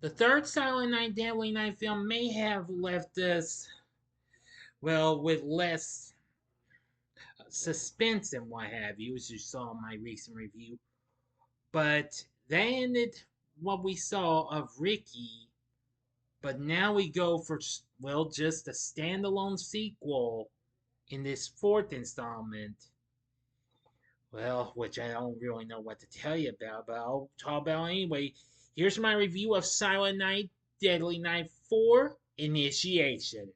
The third Silent Night, Deadly Night film may have left us, well, with less suspense and what have you, as you saw in my recent review. But that ended what we saw of Ricky. But now we go for, well, just a standalone sequel in this fourth installment. Well, which I don't really know what to tell you about, but I'll talk about anyway. Here's my review of Silent Night, Deadly Night 4 Initiation.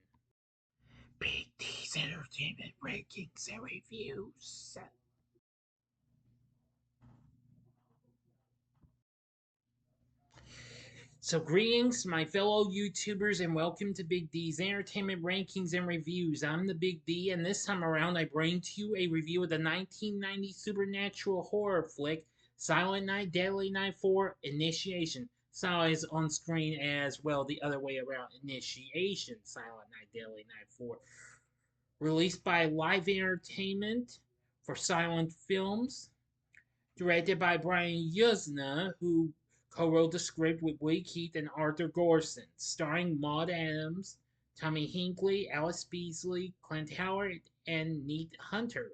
Big D's Entertainment Rankings and Reviews. So, greetings, my fellow YouTubers, and welcome to Big D's Entertainment Rankings and Reviews. I'm the Big D, and this time around, I bring to you a review of the 1990 supernatural horror flick Silent Night, Deadly Night 4 Initiation. Silent is on screen as well, the other way around. Initiation, Silent Night, Deadly Night 4. Released by Live Entertainment for Silent Films. Directed by Brian Yuzna, who co-wrote the script with Woody Keith and Arthur Gorson, starring Maud Adams, Tommy Hinkley, Allyce Beasley, Clint Howard, and Neith Hunter.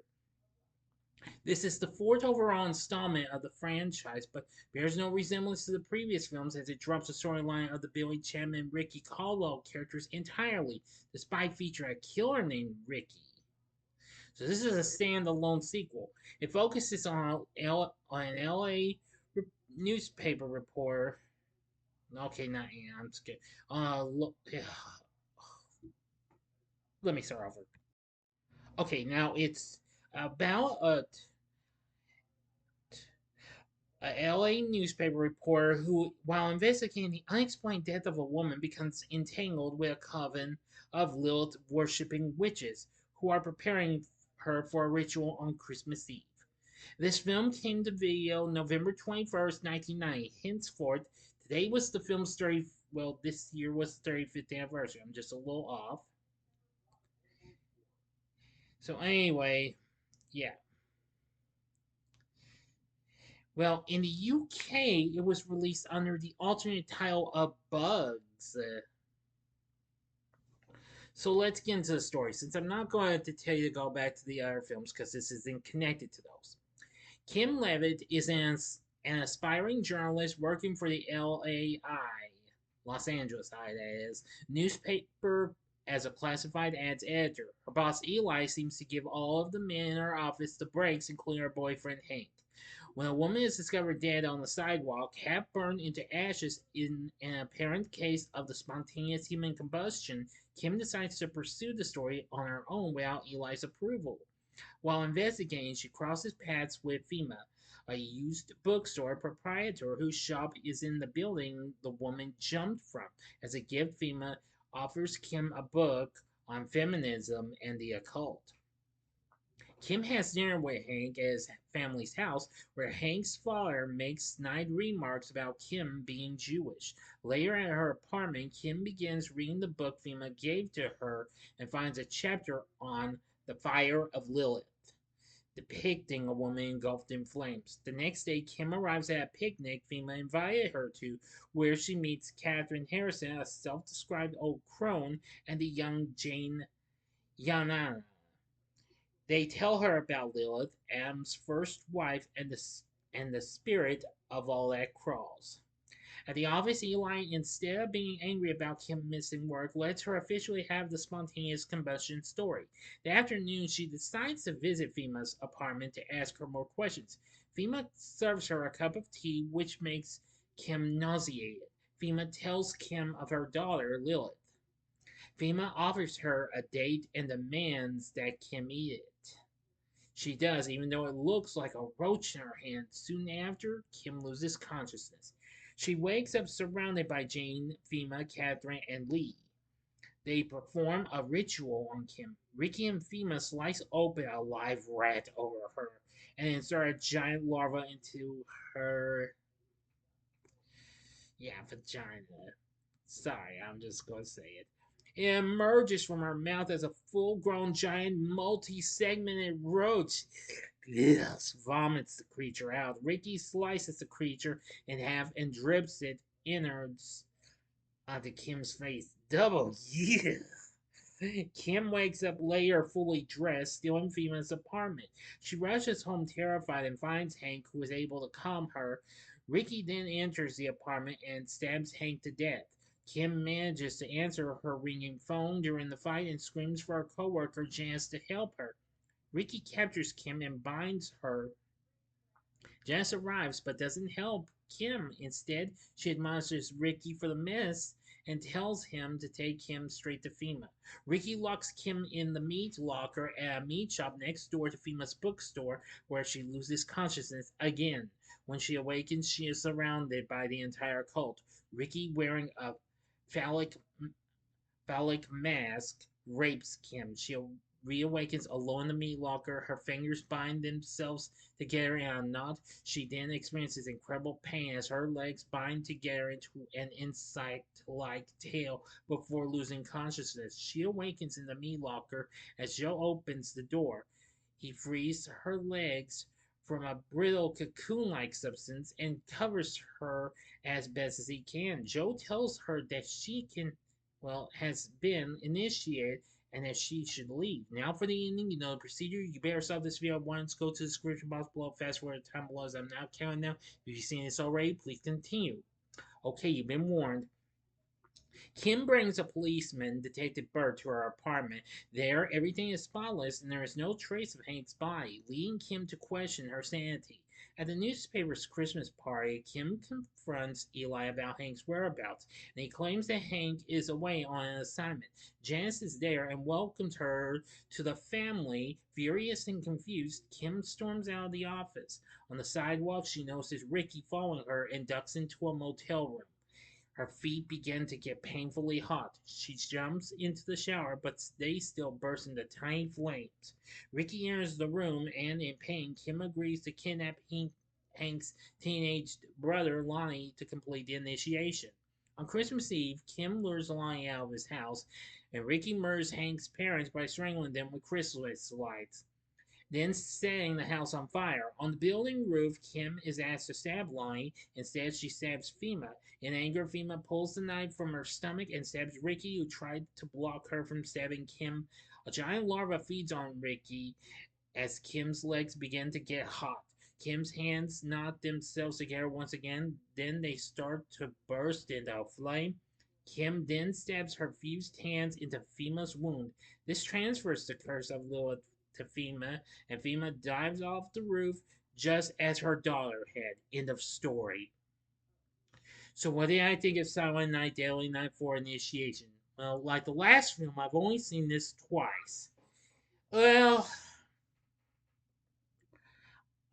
This is the fourth overall installment of the franchise, but bears no resemblance to the previous films as it drops the storyline of the Billy Chapman Ricky Caldwell characters entirely, despite featuring a killer named Ricky. So this is a standalone sequel. It focuses on an LA newspaper reporter. Okay, not Ann. I'm scared. Look, let me start over. Okay, now it's about a LA newspaper reporter who, while investigating the unexplained death of a woman, becomes entangled with a coven of Lilith worshipping witches who are preparing her for a ritual on Christmas Eve. This film came to video November 21st, 1990. Henceforth, today was the film's 30. Well, this year was the 35th anniversary. I'm just a little off. So anyway, yeah. Well, in the UK, it was released under the alternate title of Bugs. So let's get into the story. Since I'm not going to tell you to go back to the other films because this isn't connected to those. Kim Levitt is an aspiring journalist working for the LAI, Los Angeles Eye, that is, newspaper as a classified ads editor. Her boss Eli seems to give all of the men in her office the breaks, including her boyfriend Hank. When a woman is discovered dead on the sidewalk, half burned into ashes in an apparent case of the spontaneous human combustion, Kim decides to pursue the story on her own without Eli's approval. While investigating, she crosses paths with Fema, a used bookstore proprietor whose shop is in the building the woman jumped from. As a gift, Fema offers Kim a book on feminism and the occult. Kim has dinner with Hank at his family's house, where Hank's father makes snide remarks about Kim being Jewish. Later at her apartment, Kim begins reading the book Fema gave to her and finds a chapter on the fire of Lilith, depicting a woman engulfed in flames. The next day, Kim arrives at a picnic Fema invited her to, where she meets Catherine Harrison, a self described old crone, and the young Jane Yanana. They tell her about Lilith, Adam's first wife, and the spirit of all that crawls. At the office, Eli, instead of being angry about Kim missing work, lets her officially have the spontaneous combustion story. That afternoon, she decides to visit Fema's apartment to ask her more questions. Fema serves her a cup of tea, which makes Kim nauseated. Fema tells Kim of her daughter, Lilith. Fema offers her a date and demands that Kim eat it. She does, even though it looks like a roach in her hand. Soon after, Kim loses consciousness. She wakes up surrounded by Jane, Fema, Catherine, and Lee. They perform a ritual on Kim. Ricky and Fema slice open a live rat over her and insert a giant larva into her, vagina. Sorry, I'm just going to say it. It emerges from her mouth as a full grown giant multi segmented roach. Yes, vomits the creature out. Ricky slices the creature in half and drips its innards onto Kim's face. Double, yeah. Kim wakes up later fully dressed, still in Fima's apartment. She rushes home terrified and finds Hank, who is able to calm her. Ricky then enters the apartment and stabs Hank to death. Kim manages to answer her ringing phone during the fight and screams for her coworker Janice to help her. Ricky captures Kim and binds her. Janice arrives but doesn't help Kim. Instead, she admonishes Ricky for the mess and tells him to take Kim straight to FEMA. Ricky locks Kim in the meat locker at a meat shop next door to FEMA's bookstore, where she loses consciousness again. When she awakens, she is surrounded by the entire cult. Ricky, wearing a phallic phallic mask, rapes Kim. She reawakens alone in the meat locker. Her fingers bind themselves together in a knot. She then experiences incredible pain as her legs bind together into an insect like tail before losing consciousness. She awakens in the meat locker as Joe opens the door. He frees her legs from a brittle cocoon like substance and covers her as best as he can. Joe tells her that she can has been initiated and that she should leave. Now for the ending, you know the procedure. You better solve this video at once. Go to the description box below. Fast forward the time below as I'm now counting down. If you've seen this already, please continue. Okay, you've been warned. Kim brings a policeman, Detective Bird, to her apartment. There, everything is spotless and there is no trace of Hank's body, leading Kim to question her sanity. At the newspaper's Christmas party, Kim confronts Eli about Hank's whereabouts, and he claims that Hank is away on an assignment. Janice is there and welcomes her to the family. Furious and confused, Kim storms out of the office. On the sidewalk, she notices Ricky following her and ducks into a motel room. Her feet begin to get painfully hot. She jumps into the shower, but they still burst into tiny flames. Ricky enters the room, and in pain, Kim agrees to kidnap Hank's teenage brother, Lonnie, to complete the initiation. On Christmas Eve, Kim lures Lonnie out of his house, and Ricky murders Hank's parents by strangling them with Christmas lights, then setting the house on fire. On the building roof, Kim is asked to stab Lonnie. Instead, she stabs Fema. In anger, Fema pulls the knife from her stomach and stabs Ricky, who tried to block her from stabbing Kim. A giant larva feeds on Ricky as Kim's legs begin to get hot. Kim's hands knot themselves together once again, then they start to burst into a flame. Kim then stabs her fused hands into Fema's wound. This transfers the curse of Lilith to Fema, and Fema dives off the roof just as her daughter had. End of story. So what did I think of Silent Night, Deadly Night 4 Initiation? Well, like the last film, I've only seen this twice. Well,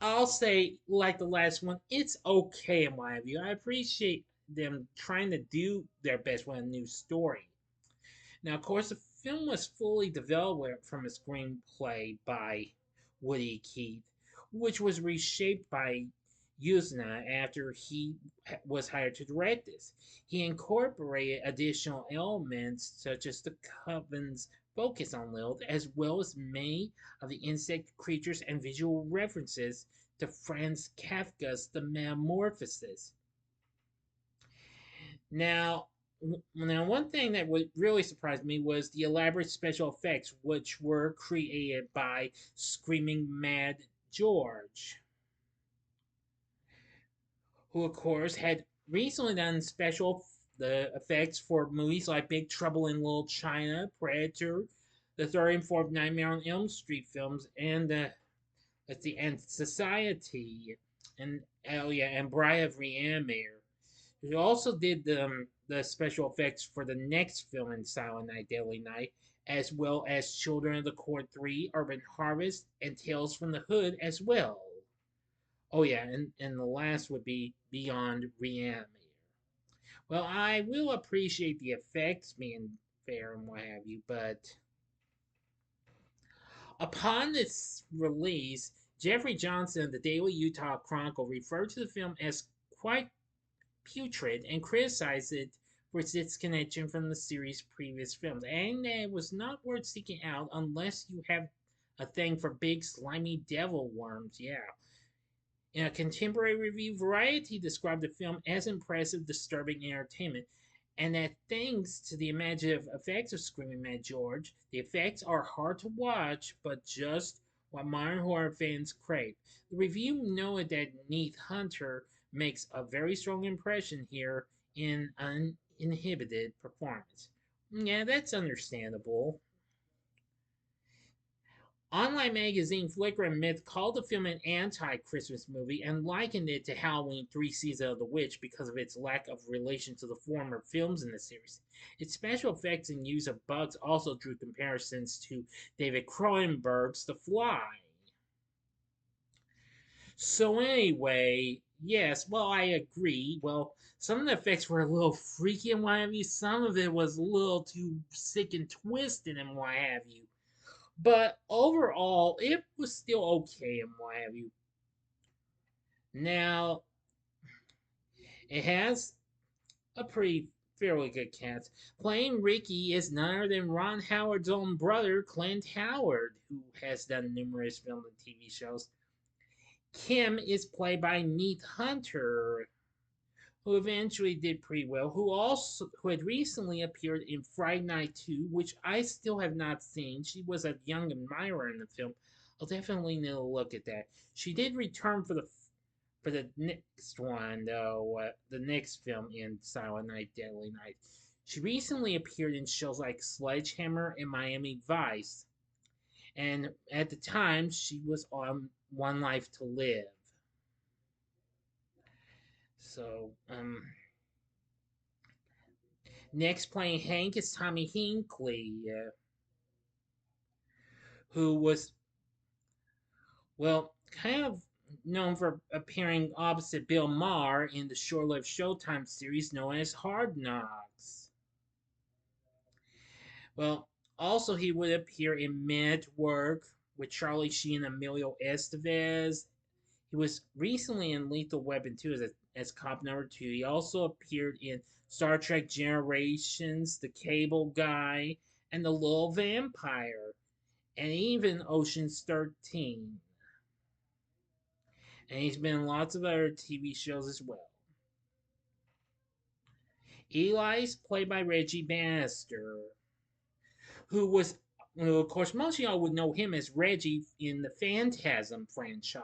I'll say, like the last one, it's okay in my view. I appreciate them trying to do their best with a new story. Now, of course, the film was fully developed from a screenplay by Woody Keith, which was reshaped by Usna after he was hired to direct this. He incorporated additional elements such as the Coven's focus on Lilith, as well as many of the insect creatures and visual references to Franz Kafka's The Metamorphosis. Now, one thing that would really surprise me was the elaborate special effects, which were created by Screaming Mad George, who, of course, had recently done special the effects for movies like Big Trouble in Little China, Predator, the third and fourth Nightmare on Elm Street films, and and Society, and and Bride of Reanimator. He also did the special effects for the next film in Silent Night, Deadly Night, as well as Children of the Corn 3, Urban Harvest, and Tales from the Hood as well. Oh yeah, and the last would be Beyond Reanimator. Well, I will appreciate the effects being fair and what have you, but upon its release, Jeffrey Johnson of the Daily Utah Chronicle referred to the film as quite putrid and criticized it for its disconnection from the series' previous films, and that it was not worth seeking out unless you have a thing for big slimy devil worms. Yeah. In a contemporary review, Variety described the film as impressive, disturbing entertainment, And that thanks to the imaginative effects of Screaming Mad George, the effects are hard to watch, but just what modern horror fans crave. The review noted that Neith Hunter makes a very strong impression here in an uninhibited performance. Yeah, that's understandable. Online magazine Flickr and Myth called the film an anti Christmas movie and likened it to Halloween 3 Season of the Witch because of its lack of relation to the former films in the series. Its special effects and use of bugs also drew comparisons to David Cronenberg's The Fly. So, anyway, yes, well, I agree. Well, some of the effects were a little freaky and what have you, some of it was a little too sick and twisted and what have you. But overall, it was still okay and what have you. Now, it has a pretty fairly good cast. Playing Ricky is none other than Ron Howard's own brother, Clint Howard, who has done numerous film and TV shows. Kim is played by Neith Hunter, who eventually did pretty well, who had recently appeared in Friday Night 2, which I still have not seen. She was a young admirer in the film. I'll definitely need to look at that. She did return for the next one though, the next film in Silent Night, Deadly Night. She recently appeared in shows like Sledgehammer and Miami Vice, and at the time she was on One Life to Live. So, next playing Hank is Tommy Hinkley, who was, well, kind of known for appearing opposite Bill Maher in the short lived Showtime series known as Hard Knocks. Well, also he would appear in Men at Work with Charlie Sheen and Emilio Estevez. He was recently in Lethal Weapon 2 as cop number 2. He also appeared in Star Trek Generations, The Cable Guy, and The Little Vampire, and even Ocean's 13. And he's been in lots of other TV shows as well. Allyce, played by Reggie Bannister, who was, well, of course, most of y'all would know him as Reggie in the Phantasm franchise.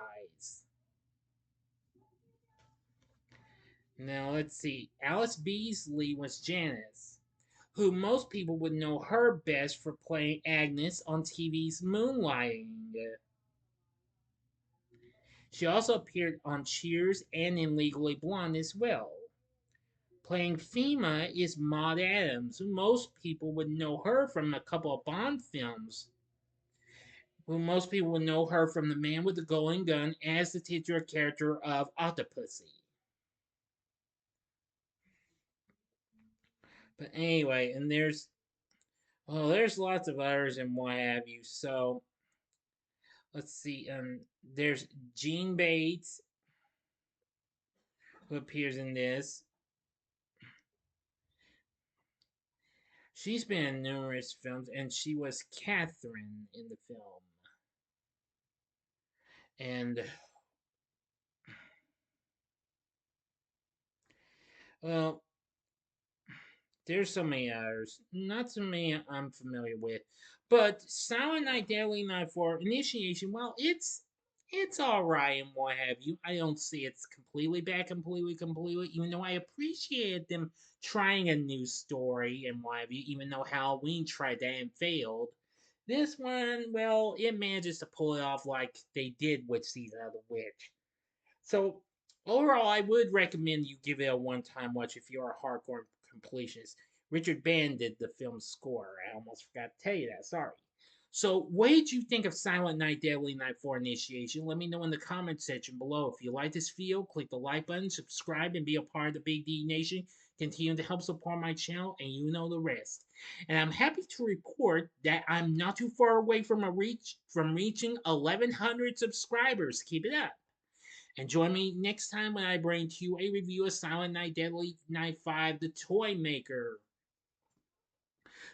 Now, let's see. Allyce Beasley was Janice, who most people would know her best for playing Agnes on TV's Moonlighting. She also appeared on Cheers and in Legally Blonde as well. Playing Fema is Maud Adams, who most people would know her from a couple of Bond films. Who most people would know her from The Man with the Golden Gun as the titular character of Octopussy. But anyway, and there's lots of others and what have you. So let's see. There's Jean Bates who appears in this. She's been in numerous films, and she was Catherine in the film. And well, there's so many others. Not so many I'm familiar with. But Silent Night, Deadly Night for Initiation, well, it's alright and what have you. I don't see it's completely bad, completely, even though I appreciate them trying a new story and what have you, even though Halloween tried that and failed. This one, well, it manages to pull it off like they did with Season of the Witch. So overall, I would recommend you give it a one-time watch if you're a hardcore completionist. Richard Band did the film's score. I almost forgot to tell you that. Sorry. So, what did you think of Silent Night, Deadly Night for Initiation? Let me know in the comment section below. If you like this video, click the like button, subscribe, and be a part of the Big D Nation. Continue to help support my channel, and you know the rest. And I'm happy to report that I'm not too far away from reaching 1,100 subscribers. Keep it up. And join me next time when I bring to you a review of Silent Night, Deadly Night 5, The Toy Maker.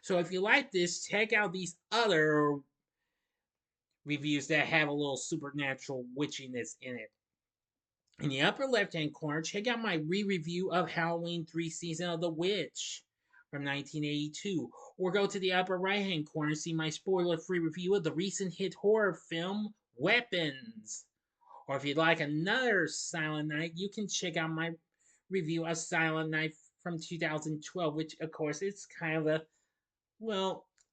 So if you like this, check out these other reviews that have a little supernatural witchiness in it. In the upper left hand corner, check out my re-review of Halloween 3 Season of the Witch from 1982. Or go to the upper right hand corner and see my spoiler free review of the recent hit horror film Weapons. Or if you'd like another Silent Night, you can check out my review of Silent Night from 2012, which of course is kind of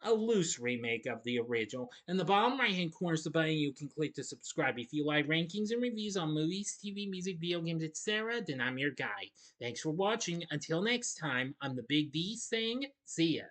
a loose remake of the original. In the bottom right hand corner is the button you can click to subscribe. If you like rankings and reviews on movies, TV, music, video games, etc., then I'm your guy. Thanks for watching. Until next time, I'm the Big D saying, see ya.